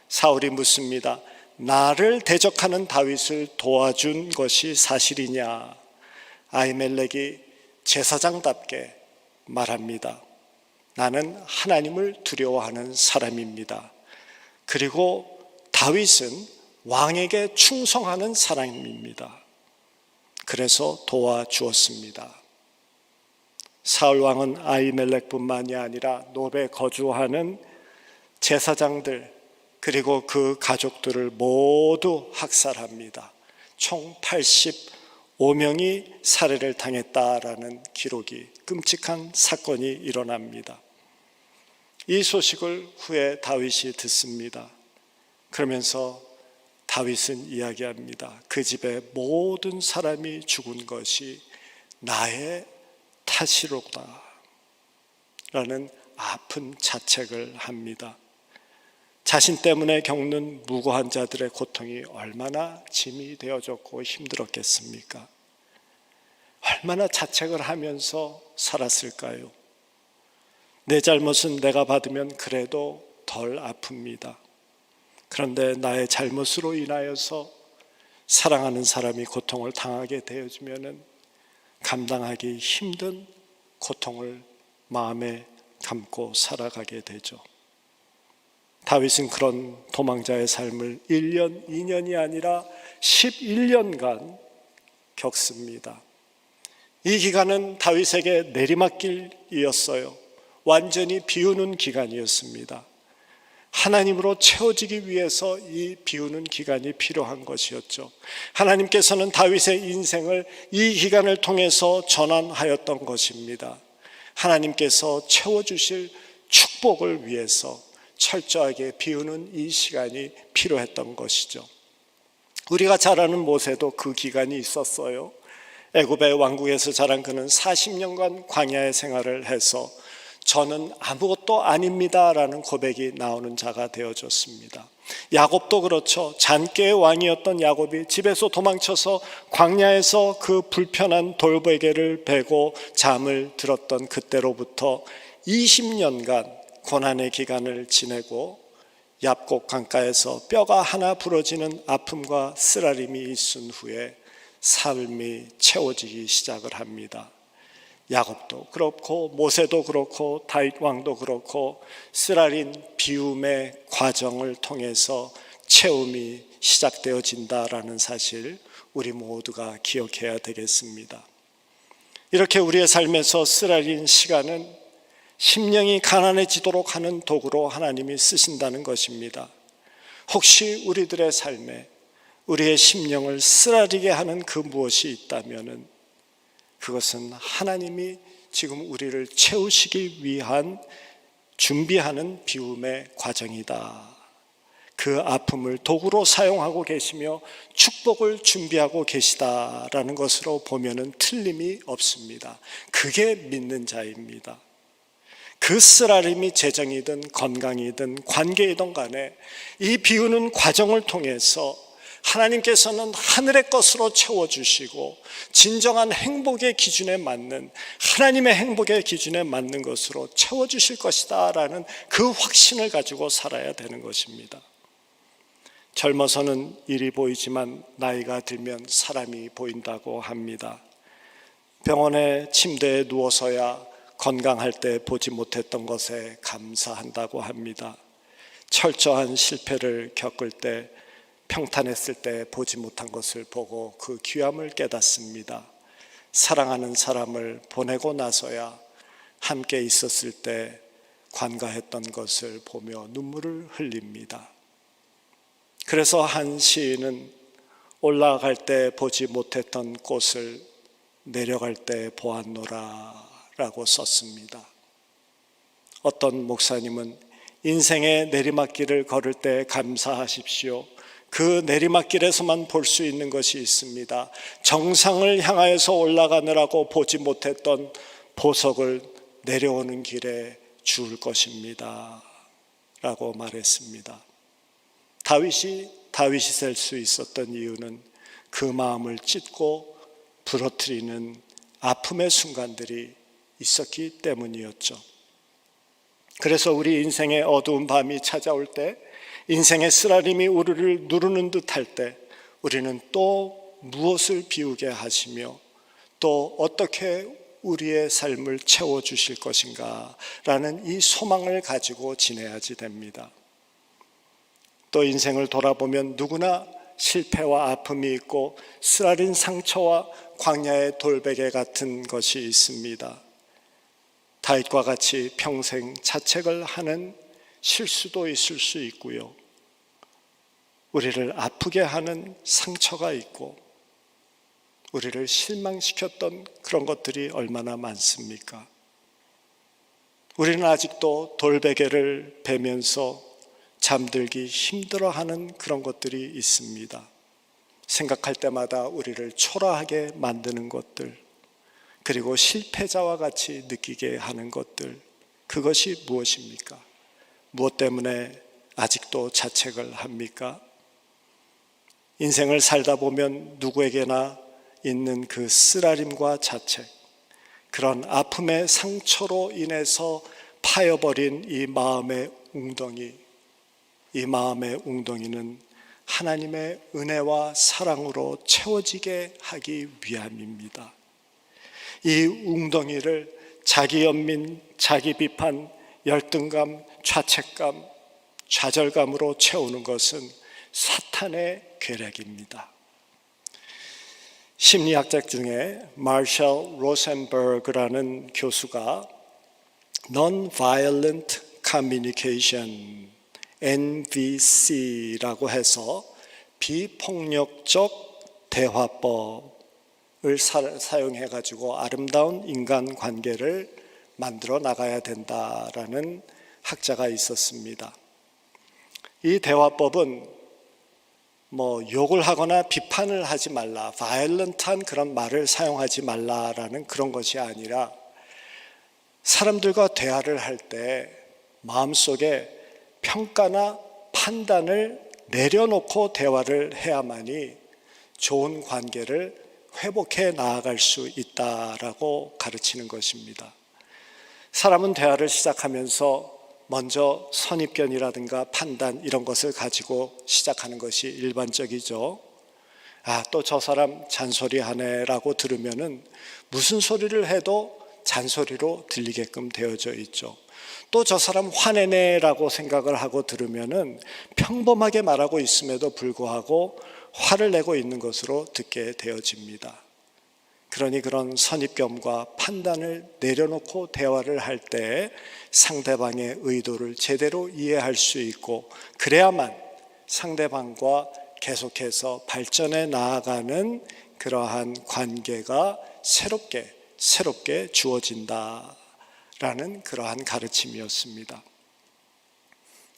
사울이 묻습니다. 나를 대적하는 다윗을 도와준 것이 사실이냐? 아히멜렉이 제사장답게 말합니다. 나는 하나님을 두려워하는 사람입니다. 그리고 다윗은 왕에게 충성하는 사람입니다. 그래서 도와주었습니다. 사울 왕은 아히멜렉뿐만이 아니라 노베 거주하는 제사장들 그리고 그 가족들을 모두 학살합니다. 총 85명이 살해를 당했다라는 기록이 끔찍한 사건이 일어납니다. 이 소식을 후에 다윗이 듣습니다. 그러면서 다윗은 이야기합니다. 그 집에 모든 사람이 죽은 것이 나의 탓이로다 라는 아픈 자책을 합니다. 자신 때문에 겪는 무고한 자들의 고통이 얼마나 짐이 되어졌고 힘들었겠습니까? 얼마나 자책을 하면서 살았을까요? 내 잘못은 내가 받으면 그래도 덜 아픕니다. 그런데 나의 잘못으로 인하여서 사랑하는 사람이 고통을 당하게 되어지면 감당하기 힘든 고통을 마음에 감고 살아가게 되죠. 다윗은 그런 도망자의 삶을 1년, 2년이 아니라 11년간 겪습니다. 이 기간은 다윗에게 내리막길이었어요. 완전히 비우는 기간이었습니다. 하나님으로 채워지기 위해서 이 비우는 기간이 필요한 것이었죠. 하나님께서는 다윗의 인생을 이 기간을 통해서 전환하였던 것입니다. 하나님께서 채워주실 축복을 위해서 철저하게 비우는 이 시간이 필요했던 것이죠. 우리가 잘 아는 모세도 그 기간이 있었어요. 애굽의 왕국에서 자란 그는 40년간 광야의 생활을 해서 저는 아무것도 아닙니다라는 고백이 나오는 자가 되어줬습니다. 야곱도 그렇죠. 잔꾀의 왕이었던 야곱이 집에서 도망쳐서 광야에서 그 불편한 돌베개를 베고 잠을 들었던 그때로부터 20년간 고난의 기간을 지내고 얍곡 강가에서 뼈가 하나 부러지는 아픔과 쓰라림이 있은 후에 삶이 채워지기 시작을 합니다. 야곱도 그렇고 모세도 그렇고 다윗 왕도 그렇고 쓰라린 비움의 과정을 통해서 채움이 시작되어진다라는 사실 우리 모두가 기억해야 되겠습니다. 이렇게 우리의 삶에서 쓰라린 시간은 심령이 가난해지도록 하는 도구로 하나님이 쓰신다는 것입니다. 혹시 우리들의 삶에 우리의 심령을 쓰라리게 하는 그 무엇이 있다면은 그것은 하나님이 지금 우리를 채우시기 위한 준비하는 비움의 과정이다. 그 아픔을 도구로 사용하고 계시며 축복을 준비하고 계시다라는 것으로 보면은 틀림이 없습니다. 그게 믿는 자입니다. 그 쓰라림이 재정이든 건강이든 관계이든 간에 이 비우는 과정을 통해서 하나님께서는 하늘의 것으로 채워주시고 진정한 행복의 기준에 맞는 하나님의 행복의 기준에 맞는 것으로 채워주실 것이다 라는 그 확신을 가지고 살아야 되는 것입니다. 젊어서는 일이 보이지만 나이가 들면 사람이 보인다고 합니다. 병원의 침대에 누워서야 건강할 때 보지 못했던 것에 감사한다고 합니다. 철저한 실패를 겪을 때 평탄했을 때 보지 못한 것을 보고 그 귀함을 깨닫습니다. 사랑하는 사람을 보내고 나서야 함께 있었을 때 관가했던 것을 보며 눈물을 흘립니다. 그래서 한 시인은 올라갈 때 보지 못했던 꽃을 내려갈 때 보았노라 라고 썼습니다. 어떤 목사님은 인생의 내리막길을 걸을 때 감사하십시오. 그 내리막길에서만 볼 수 있는 것이 있습니다. 정상을 향하여서 올라가느라고 보지 못했던 보석을 내려오는 길에 주울 것입니다 라고 말했습니다. 다윗이 될 수 있었던 이유는 그 마음을 찢고 부러뜨리는 아픔의 순간들이 있었기 때문이었죠. 그래서 우리 인생의 어두운 밤이 찾아올 때, 인생의 쓰라림이 우리를 누르는 듯 할 때 우리는 또 무엇을 비우게 하시며 또 어떻게 우리의 삶을 채워주실 것인가 라는 이 소망을 가지고 지내야지 됩니다. 또 인생을 돌아보면 누구나 실패와 아픔이 있고 쓰라린 상처와 광야의 돌베개 같은 것이 있습니다. 다윗과 같이 평생 자책을 하는 실수도 있을 수 있고요. 우리를 아프게 하는 상처가 있고 우리를 실망시켰던 그런 것들이 얼마나 많습니까? 우리는 아직도 돌베개를 베면서 잠들기 힘들어하는 그런 것들이 있습니다. 생각할 때마다 우리를 초라하게 만드는 것들, 그리고 실패자와 같이 느끼게 하는 것들, 그것이 무엇입니까? 무엇 때문에 아직도 자책을 합니까? 인생을 살다 보면 누구에게나 있는 그 쓰라림과 자책, 그런 아픔의 상처로 인해서 파여버린 이 마음의 웅덩이는 하나님의 은혜와 사랑으로 채워지게 하기 위함입니다. 이 웅덩이를 자기 연민, 자기 비판, 열등감, 좌책감, 좌절감으로 채우는 것은 사탄의 계략입니다. 심리학자 중에 마셜 로센버그라는 교수가 Non-Violent Communication, NVC라고 해서 비폭력적 대화법을 사용해가지고 아름다운 인간관계를 만들어 나가야 된다라는 학자가 있었습니다. 이 대화법은 욕을 하거나 비판을 하지 말라, 바이올런트한 그런 말을 사용하지 말라라는 그런 것이 아니라 사람들과 대화를 할 때 마음속에 평가나 판단을 내려놓고 대화를 해야만이 좋은 관계를 회복해 나아갈 수 있다라고 가르치는 것입니다. 사람은 대화를 시작하면서 먼저 선입견이라든가 판단 이런 것을 가지고 시작하는 것이 일반적이죠. 또 저 사람 잔소리하네라고 들으면은 무슨 소리를 해도 잔소리로 들리게끔 되어져 있죠. 또 저 사람 화내네라고 생각을 하고 들으면은 평범하게 말하고 있음에도 불구하고 화를 내고 있는 것으로 듣게 되어집니다. 그러니 그런 선입견과 판단을 내려놓고 대화를 할 때 상대방의 의도를 제대로 이해할 수 있고, 그래야만 상대방과 계속해서 발전해 나아가는 그러한 관계가 새롭게 주어진다라는 그러한 가르침이었습니다.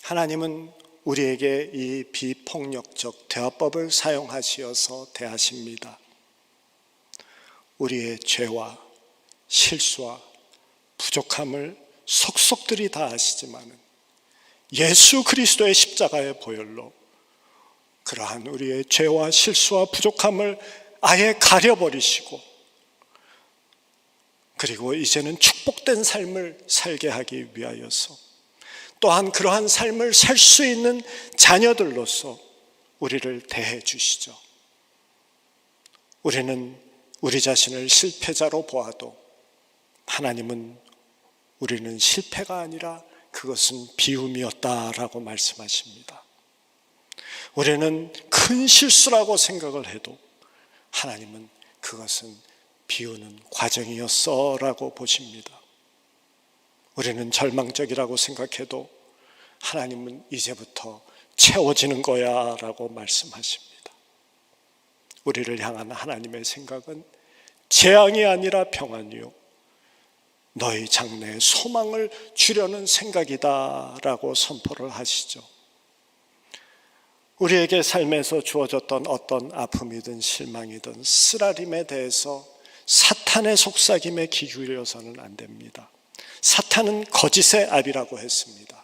하나님은 우리에게 이 비폭력적 대화법을 사용하시어서 대하십니다. 우리의 죄와 실수와 부족함을 속속들이 다 아시지만은 예수 그리스도의 십자가의 보혈로 그러한 우리의 죄와 실수와 부족함을 아예 가려버리시고, 그리고 이제는 축복된 삶을 살게 하기 위하여서, 또한 그러한 삶을 살 수 있는 자녀들로서 우리를 대해 주시죠. 우리는 우리 자신을 실패자로 보아도 하나님은 우리는 실패가 아니라 그것은 비움이었다라고 말씀하십니다. 우리는 큰 실수라고 생각을 해도 하나님은 그것은 비우는 과정이었어라고 보십니다. 우리는 절망적이라고 생각해도 하나님은 이제부터 채워지는 거야 라고 말씀하십니다. 우리를 향한 하나님의 생각은 재앙이 아니라 평안이요 너희 장래에 소망을 주려는 생각이다 라고 선포를 하시죠. 우리에게 삶에서 주어졌던 어떤 아픔이든 실망이든 쓰라림에 대해서 사탄의 속삭임에 기울여서는 안 됩니다. 사탄은 거짓의 압이라고 했습니다.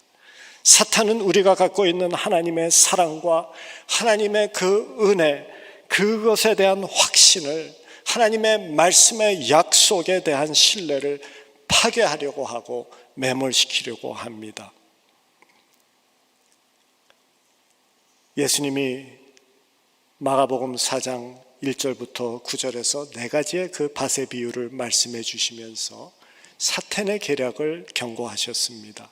사탄은 우리가 갖고 있는 하나님의 사랑과 하나님의 그 은혜, 그것에 대한 확신을, 하나님의 말씀의 약속에 대한 신뢰를 파괴하려고 하고 매몰시키려고 합니다. 예수님이 마가복음 4장 1절부터 9절에서 4가지의 그 밭의 비유를 말씀해 주시면서 사탄의 계략을 경고하셨습니다.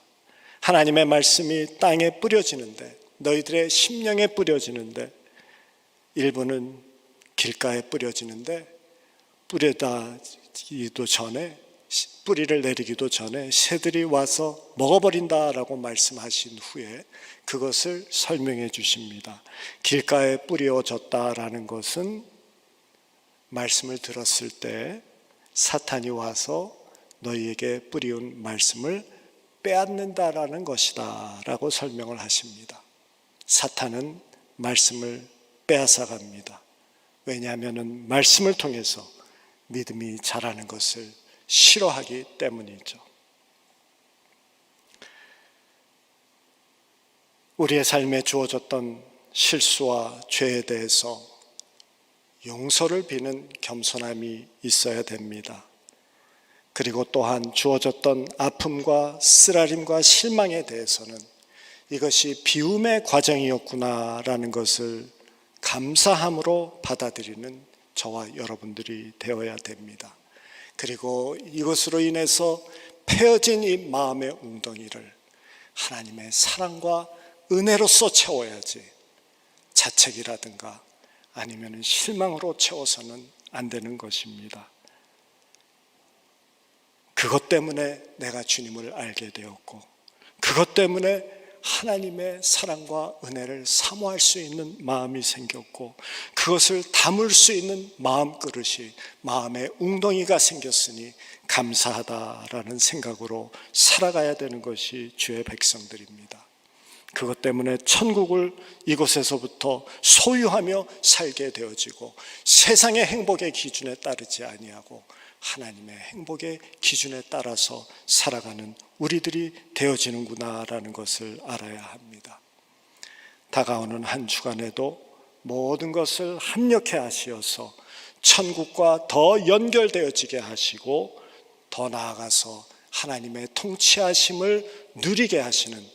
하나님의 말씀이 땅에 뿌려지는데, 너희들의 심령에 뿌려지는데, 일부는 길가에 뿌려지는데 뿌리를 내리기도 전에 새들이 와서 먹어버린다라고 말씀하신 후에 그것을 설명해 주십니다. 길가에 뿌려졌다라는 것은 말씀을 들었을 때 사탄이 와서 너희에게 뿌리운 말씀을 빼앗는다라는 것이다 라고 설명을 하십니다. 사탄은 말씀을 빼앗아갑니다. 왜냐하면 말씀을 통해서 믿음이 자라는 것을 싫어하기 때문이죠. 우리의 삶에 주어졌던 실수와 죄에 대해서 용서를 비는 겸손함이 있어야 됩니다. 그리고 또한 주어졌던 아픔과 쓰라림과 실망에 대해서는 이것이 비움의 과정이었구나라는 것을 감사함으로 받아들이는 저와 여러분들이 되어야 됩니다. 그리고 이것으로 인해서 패어진 이 마음의 웅덩이를 하나님의 사랑과 은혜로서 채워야지 자책이라든가 아니면 실망으로 채워서는 안 되는 것입니다. 그것 때문에 내가 주님을 알게 되었고, 그것 때문에 하나님의 사랑과 은혜를 사모할 수 있는 마음이 생겼고, 그것을 담을 수 있는 마음 그릇이, 마음의 웅덩이가 생겼으니 감사하다라는 생각으로 살아가야 되는 것이 주의 백성들입니다. 그것 때문에 천국을 이곳에서부터 소유하며 살게 되어지고, 세상의 행복의 기준에 따르지 아니하고 하나님의 행복의 기준에 따라서 살아가는 우리들이 되어지는구나라는 것을 알아야 합니다. 다가오는 한 주간에도 모든 것을 합력해 하시어서 천국과 더 연결되어지게 하시고 더 나아가서 하나님의 통치하심을 누리게 하시는,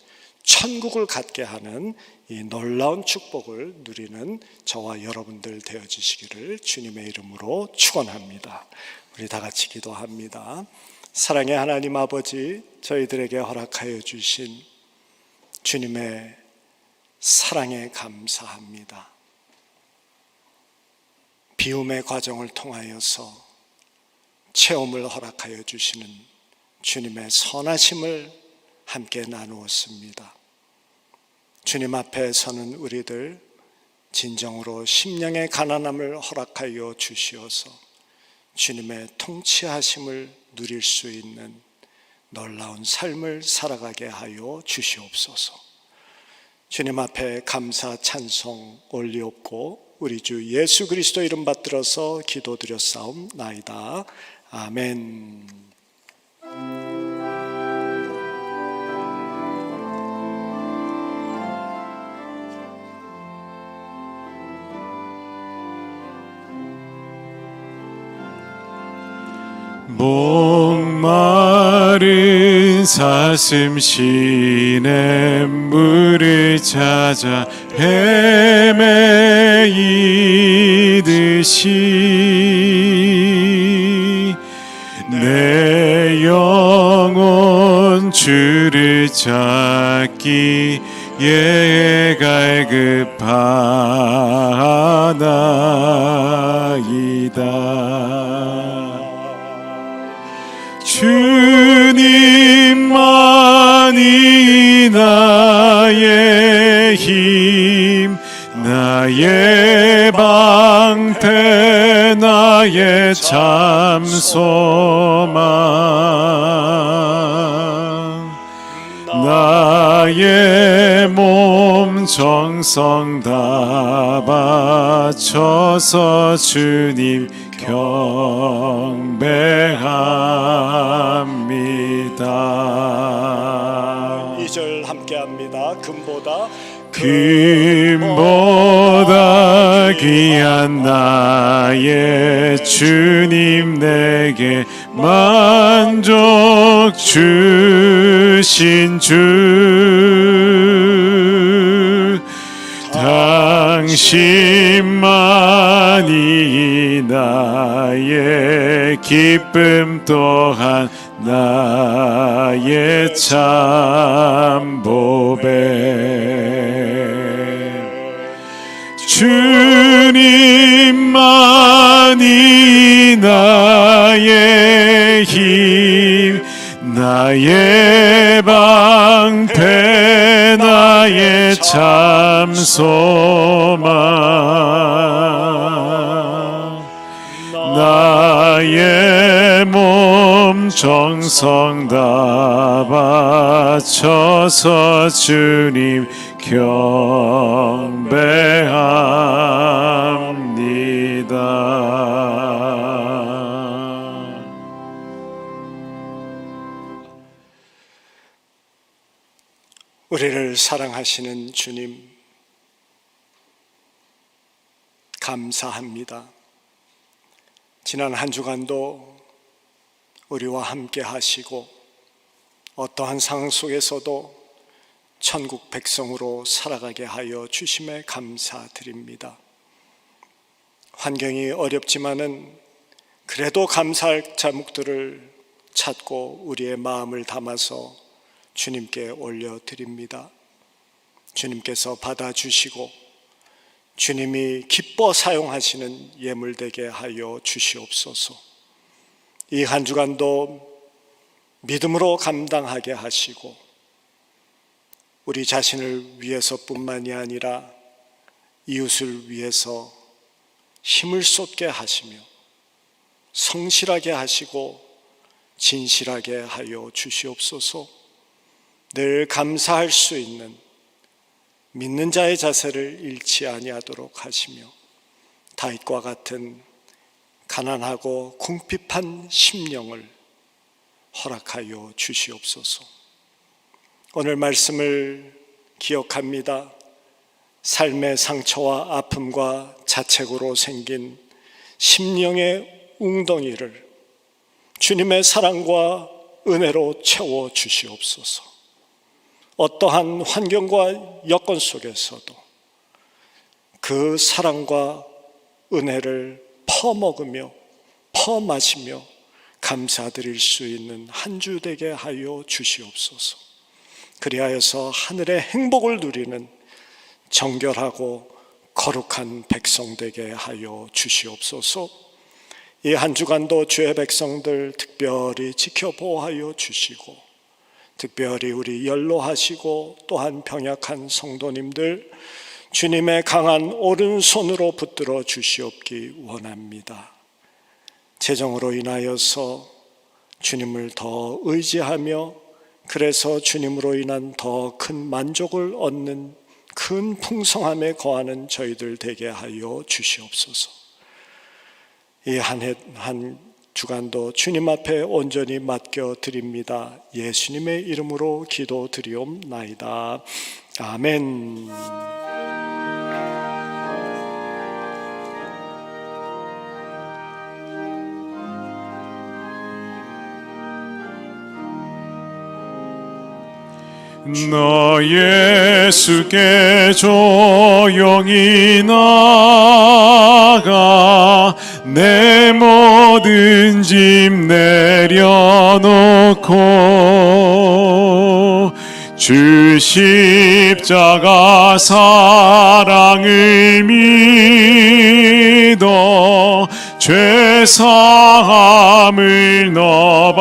천국을 갖게 하는 이 놀라운 축복을 누리는 저와 여러분들 되어지시기를 주님의 이름으로 축원합니다. 우리 다 같이 기도합니다. 사랑의 하나님 아버지, 저희들에게 허락하여 주신 주님의 사랑에 감사합니다. 비움의 과정을 통하여서 체험을 허락하여 주시는 주님의 선하심을 함께 나누었습니다. 주님 앞에 서는 우리들 진정으로 심령의 가난함을 허락하여 주시어서 주님의 통치하심을 누릴 수 있는 놀라운 삶을 살아가게 하여 주시옵소서. 주님 앞에 감사 찬송 올리옵고 우리 주 예수 그리스도 이름 받들어서 기도드렸사옵나이다. 아멘. 목마른 사슴 시냇물을 찾아 헤매이듯이 내 영혼 주를 찾기에 갈급하나이다. 주님만이 나의 힘, 나의 방패, 나의 참 소망, 나의 몸 정성 다 바쳐서 주님 경배합니다. 2절 함께 합니다. 금보다 귀한 나의 주님, 내게 만족 주신 주, 당신만이 나의 기쁨 또한 나의 참 보배. 주님만이 나의 힘, 나의 방패, 나의 참 소망, 나의 몸 정성 다 바쳐서 주님 경배합니다. 우리를 사랑하시는 주님, 감사합니다. 지난 한 주간도 우리와 함께 하시고 어떠한 상황 속에서도 천국 백성으로 살아가게 하여 주심에 감사드립니다. 환경이 어렵지만은 그래도 감사할 자목들을 찾고 우리의 마음을 담아서 주님께 올려드립니다. 주님께서 받아주시고 주님이 기뻐 사용하시는 예물 되게 하여 주시옵소서. 이 한 주간도 믿음으로 감당하게 하시고 우리 자신을 위해서뿐만이 아니라 이웃을 위해서 힘을 쏟게 하시며 성실하게 하시고 진실하게 하여 주시옵소서. 늘 감사할 수 있는 믿는 자의 자세를 잃지 아니하도록 하시며 다윗과 같은 가난하고 궁핍한 심령을 허락하여 주시옵소서. 오늘 말씀을 기억합니다. 삶의 상처와 아픔과 자책으로 생긴 심령의 웅덩이를 주님의 사랑과 은혜로 채워 주시옵소서. 어떠한 환경과 여건 속에서도 그 사랑과 은혜를 퍼먹으며 퍼마시며 감사드릴 수 있는 한 주 되게 하여 주시옵소서. 그리하여서 하늘의 행복을 누리는 정결하고 거룩한 백성 되게 하여 주시옵소서. 이 한 주간도 주의 백성들 특별히 지켜보호하여 주시고, 특별히 우리 연로하시고 또한 병약한 성도님들 주님의 강한 오른손으로 붙들어 주시옵기 원합니다. 재정으로 인하여서 주님을 더 의지하며 그래서 주님으로 인한 더 큰 만족을 얻는 큰 풍성함에 거하는 저희들 되게 하여 주시옵소서. 이 한 주간도 주님 앞에 온전히 맡겨 드립니다. 예수님의 이름으로 기도드리옵나이다. 아멘. 너 예수께 조용히 나가 내 모든 짐 내려놓고 주 십자가 사랑을 믿어 죄사함을 너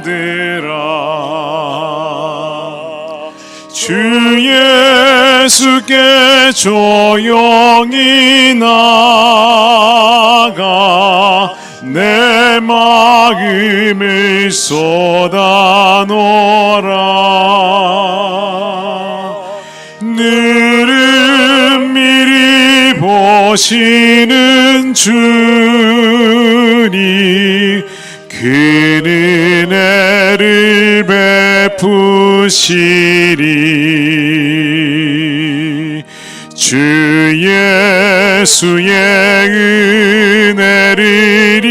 받으라. 주 예수께 조용히 나가 내 마음을 쏟아놓으라. 늘은 미리 보시는 주님 그 은혜를 베푸시리. 주 예수의 은혜를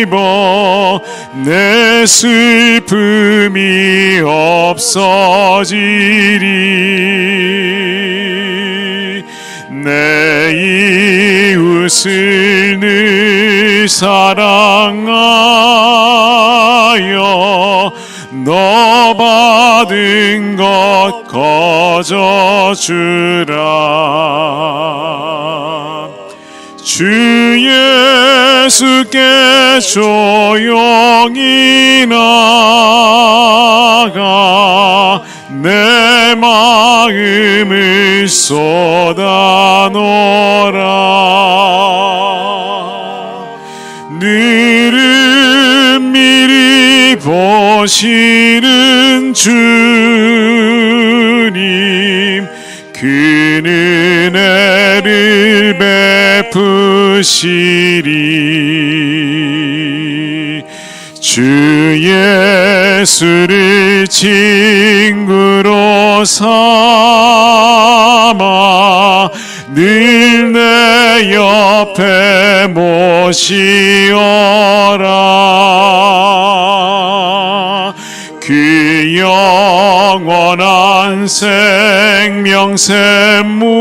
입어 내 슬픔이 없어지리. 내 이웃을 늘 사랑하여 너 받은 것 거저주라. 주 예수께 조용히 나가 내 마음을 쏟아놓으라. 늘은 미리 보시는 주님 그 은혜를 베푸시리. 주 예수를 친구로 삼아 늘 내 옆에 모시어라. 그 영원한 생명 샘물에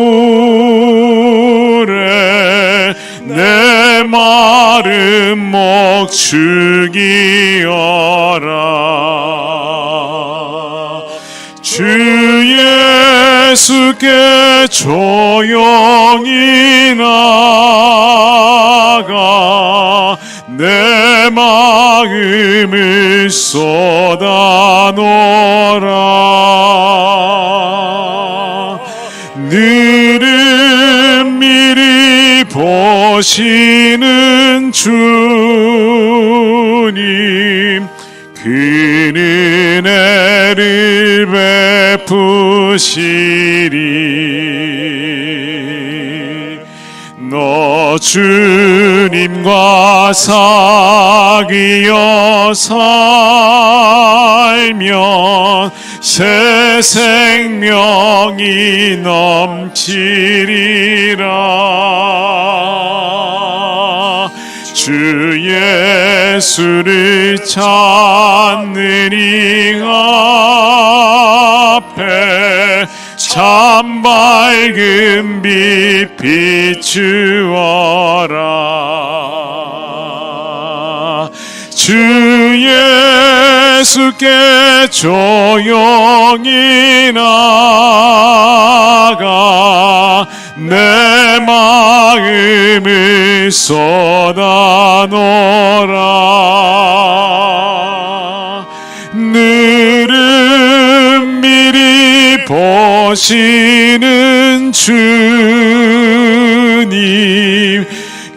내 마른 목 죽이어라. 주 예수께 조용히 나가 내 마음을 쏟아놓으라. 늘은 미리 보시는 주님 그 은혜를 베푸시리. 너 주 사귀어 살면 새 생명이 넘치리라. 주 예수를 찾는 이 앞에 참 밝은 빛 비추어라. 주 예수께 조용히 나가 내 마음을 쏟아놓으라. 늘은 미리 보시는 주님,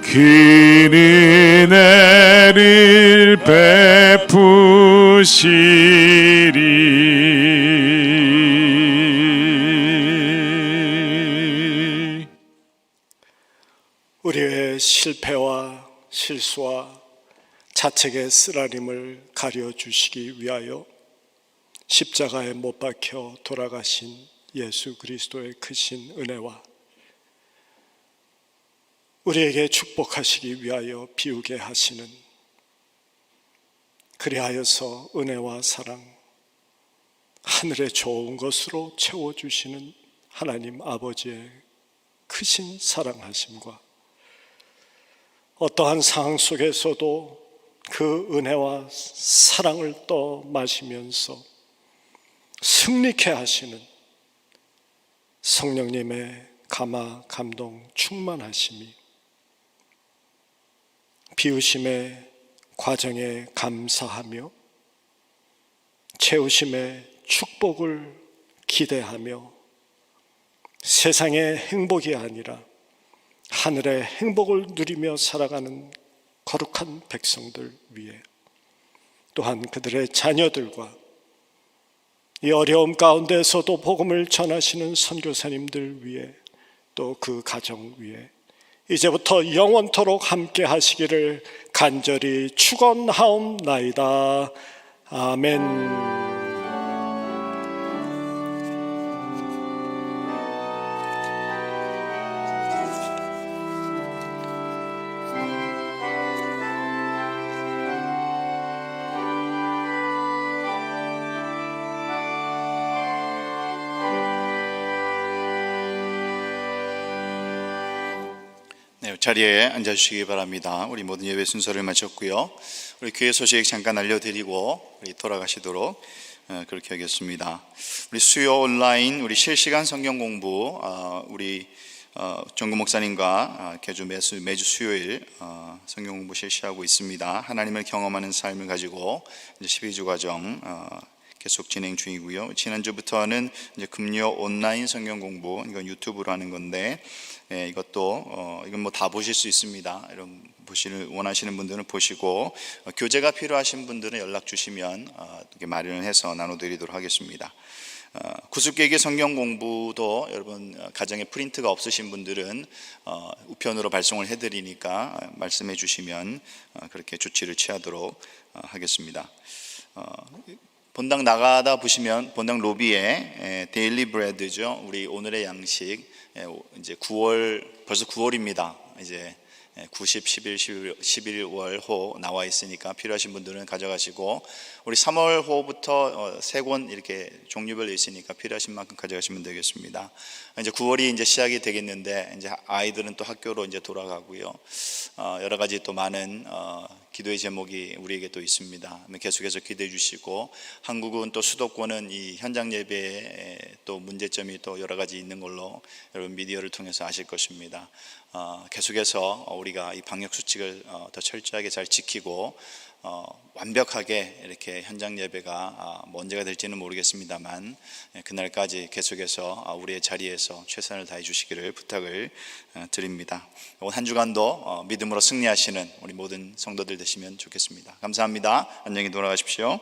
그 은혜를 베푸시리. 우리의 실패와 실수와 자책의 쓰라림을 가려주시기 위하여 십자가에 못 박혀 돌아가신 예수 그리스도의 크신 은혜와 우리에게 축복하시기 위하여 비우게 하시는, 그리하여서 은혜와 사랑, 하늘의 좋은 것으로 채워주시는 하나님 아버지의 크신 사랑하심과 어떠한 상황 속에서도 그 은혜와 사랑을 떠 마시면서 승리케 하시는 성령님의 감화, 감동, 충만하심이 비우심의 과정에 감사하며 채우심의 축복을 기대하며 세상의 행복이 아니라 하늘의 행복을 누리며 살아가는 거룩한 백성들 위해, 또한 그들의 자녀들과 이 어려움 가운데서도 복음을 전하시는 선교사님들 위해, 또 그 가정 위해 이제부터 영원토록 함께 하시기를 간절히 축원하옵나이다. 아멘. 네, 자리에 앉아주시기 바랍니다. 우리 모든 예배 순서를 마쳤고요. 우리 교회 소식 잠깐 알려드리고 우리 돌아가시도록 그렇게 하겠습니다. 우리 수요 온라인 우리 실시간 성경 공부 우리 정구 목사님과 개주 매주 수요일 성경 공부 실시하고 있습니다. 하나님을 경험하는 삶을 가지고 이제 12주 과정 계속 진행 중이고요. 지난주부터는 이제 금요 온라인 성경 공부, 이건 유튜브로 하는 건데 이것도 이건 뭐 다 보실 수 있습니다. 이런 보시는 원하시는 분들은 보시고 교재가 필요하신 분들은 연락 주시면 이렇게 마련을 해서 나눠드리도록 하겠습니다. 구속기획의 성경 공부도 여러분 가정에 프린트가 없으신 분들은 우편으로 발송을 해드리니까 말씀해 주시면 그렇게 조치를 취하도록 하겠습니다. 본당 나가다 보시면 본당 로비에 데일리 브레드죠. 우리 오늘의 양식 이제 9월 벌써 9월입니다. 이제 90, 11월 나와 있으니까 필요하신 분들은 가져가시고 우리 3월호부터 3권 이렇게 종류별로 있으니까 필요하신 만큼 가져가시면 되겠습니다. 이제 9월이 이제 시작이 되겠는데 이제 아이들은 또 학교로 이제 돌아가고요. 여러 가지 또 많은 기도의 제목이 우리에게 또 있습니다. 계속해서 기도해 주시고 한국은 또 수도권은 이 현장 예배에 또 문제점이 또 여러 가지 있는 걸로 여러분 미디어를 통해서 아실 것입니다. 계속해서 우리가 이 방역 수칙을 더 철저하게 잘 지키고 완벽하게 이렇게 현장 예배가 언제가 될지는 모르겠습니다만 그날까지 계속해서 우리의 자리에서 최선을 다해 주시기를 부탁을 드립니다. 오늘 한 주간도 믿음으로 승리하시는 우리 모든 성도들 되시면 좋겠습니다. 감사합니다. 안녕히 돌아가십시오.